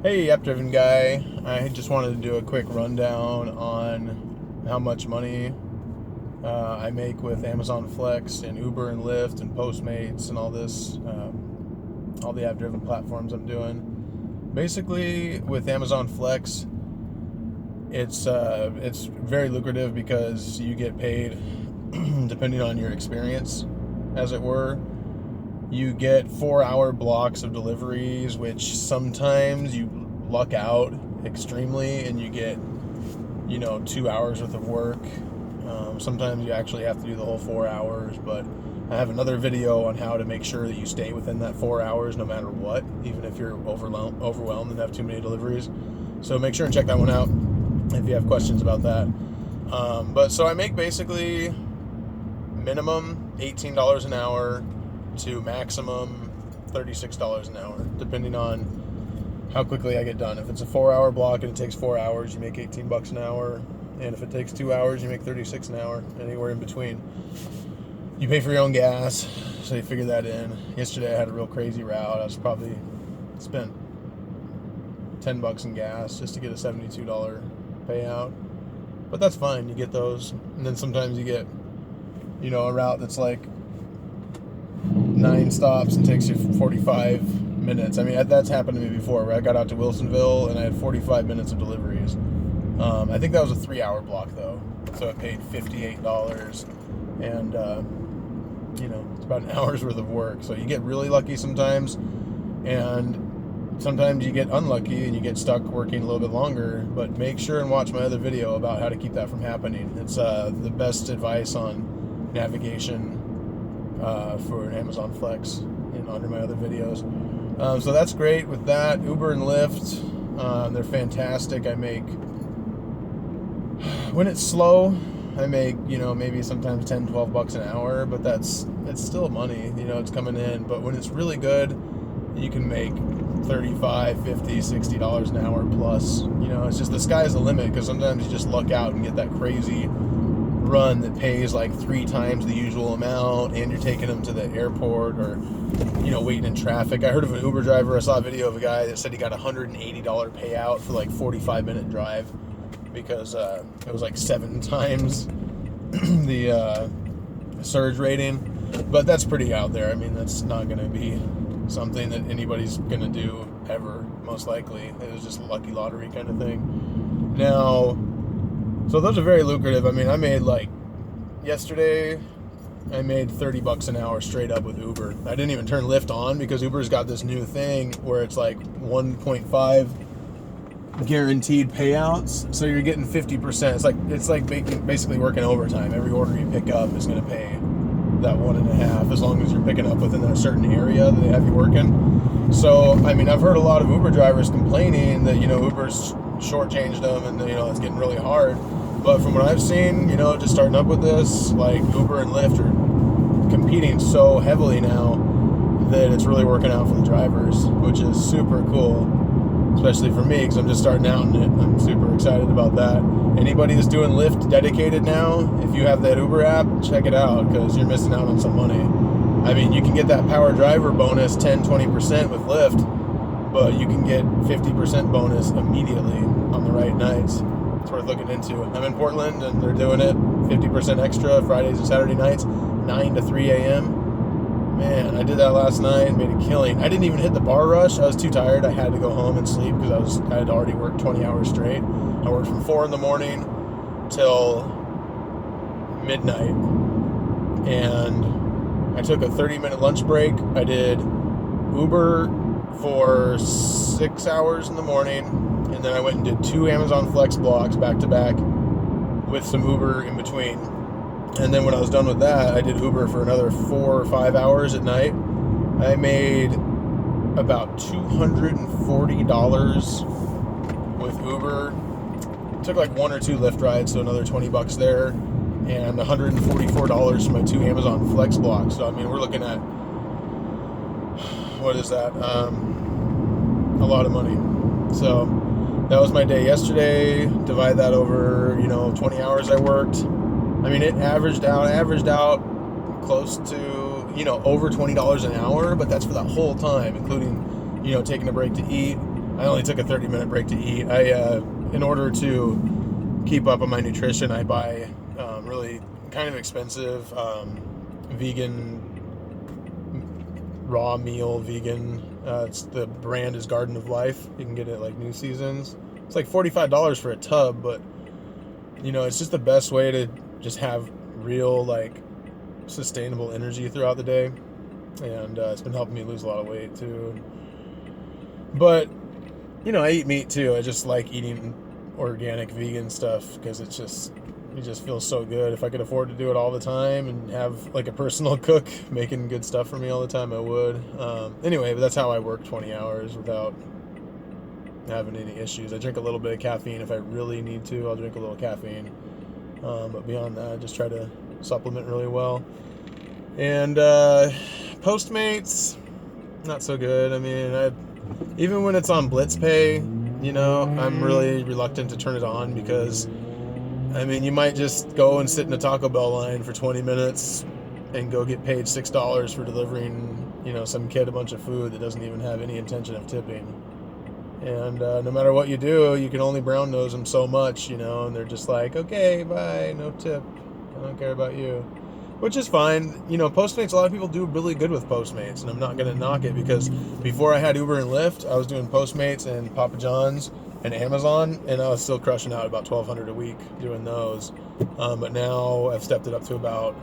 Hey, app-driven guy. I just wanted to do a quick rundown on how much money I make with Amazon Flex and Uber and Lyft and Postmates and all this, all the app-driven platforms I'm doing. Basically, with Amazon Flex, it's very lucrative because you get paid depending on your experience, as it were. You get 4 hour blocks of deliveries, which sometimes you luck out extremely and you get, 2 hours worth of work. Sometimes you actually have to do the whole 4 hours, but I have another video on how to make sure that you stay within that 4 hours no matter what, even if you're overwhelmed and have too many deliveries. So make sure and check that one out if you have questions about that. But so I make basically minimum $18 an hour to maximum $36 an hour, depending on how quickly I get done. If it's a 4 hour block and it takes 4 hours, you make $18 an hour. And if it takes 2 hours, you make $36 an hour, anywhere in between. You pay for your own gas, so you figure that in. Yesterday I had a real crazy route. I was probably spent $10 in gas just to get a $72 payout. But that's fine, you get those. And then sometimes you get, a route that's like 9 stops and takes you 45 minutes. I mean, that's happened to me before, where I got out to Wilsonville and I had 45 minutes of deliveries. I think that was a 3 hour block though, so I paid $58, and it's about an hour's worth of work. So you get really lucky sometimes, and sometimes you get unlucky and you get stuck working a little bit longer. But make sure and watch my other video about how to keep that from happening. It's the best advice on navigation for Amazon Flex under my other videos. So that's great with that. Uber and Lyft, they're fantastic. I make, when it's slow, I make, maybe sometimes $10-12 an hour, but it's still money, it's coming in. But when it's really good, you can make $35, $50, $60 an hour plus. It's just, the sky's the limit, because sometimes you just luck out and get that crazy run that pays like 3 times the usual amount, and you're taking them to the airport or waiting in traffic. I heard of an Uber driver. I saw a video of a guy that said he got $180 payout for like 45-minute drive, because it was like 7 times the surge rating. But that's pretty out there. I mean, that's not going to be something that anybody's going to do ever, most likely. It was just a lucky lottery kind of thing. Now, so those are very lucrative. I mean, I made yesterday, I made $30 an hour straight up with Uber. I didn't even turn Lyft on, because Uber's got this new thing where it's like 1.5 guaranteed payouts. So you're getting 50%. It's like basically working overtime. Every order you pick up is going to pay that 1.5, as long as you're picking up within a certain area that they have you working. So, I mean, I've heard a lot of Uber drivers complaining that, Uber's shortchanged them and, it's getting really hard. But from what I've seen, just starting up with this, like Uber and Lyft are competing so heavily now that it's really working out for the drivers, which is super cool, especially for me, because I'm just starting out in it. I'm super excited about that. Anybody that's doing Lyft dedicated now, if you have that Uber app, check it out, because you're missing out on some money. I mean, you can get that power driver bonus 10-20% with Lyft, but you can get 50% bonus immediately on the right nights. It's worth looking into. I'm in Portland, and they're doing it 50% extra Fridays and Saturday nights, 9 to 3 a.m. Man, I did that last night, made a killing. I didn't even hit the bar rush. I was too tired. I had to go home and sleep, because I had already worked 20 hours straight. I worked from 4 in the morning till midnight, and I took a 30-minute lunch break. I did Uber for 6 hours in the morning, and then I went and did 2 Amazon Flex blocks back to back with some Uber in between. And then when I was done with that, I did Uber for another 4 or 5 hours at night. I made about $240 with Uber. Took like 1 or 2 Lyft rides, so another $20 there, and $144 for my 2 Amazon Flex blocks. So I mean, we're looking at, what is that? A lot of money. So that was my day yesterday. Divide that over, 20 hours I worked. I mean, it averaged out close to, over $20 an hour, but that's for that whole time, including, taking a break to eat, I only took a 30-minute break to eat. In order to keep up on my nutrition, I buy really kind of expensive vegan raw meal vegan. It's the brand is Garden of Life. You can get it at like New Seasons. It's like $45 for a tub, but it's just the best way to just have real like sustainable energy throughout the day, and it's been helping me lose a lot of weight too. But I eat meat too. I just like eating organic vegan stuff because it just feels so good. If I could afford to do it all the time and have like a personal cook making good stuff for me all the time, I would. Anyway, but that's how I work 20 hours without having any issues. I drink a little bit of caffeine if I really need to. I'll drink a little caffeine, but beyond that, I just try to supplement really well. And Postmates, not so good. I mean, even when it's on Blitz Pay, I'm really reluctant to turn it on because, I mean, you might just go and sit in a Taco Bell line for 20 minutes and go get paid $6 for delivering, some kid a bunch of food that doesn't even have any intention of tipping. And no matter what you do, you can only brown nose them so much, and they're just like, okay, bye, no tip. I don't care about you. Which is fine. Postmates, a lot of people do really good with Postmates, and I'm not going to knock it because before I had Uber and Lyft, I was doing Postmates and Papa John's and Amazon, and I was still crushing out about $1,200 a week doing those. But now I've stepped it up to about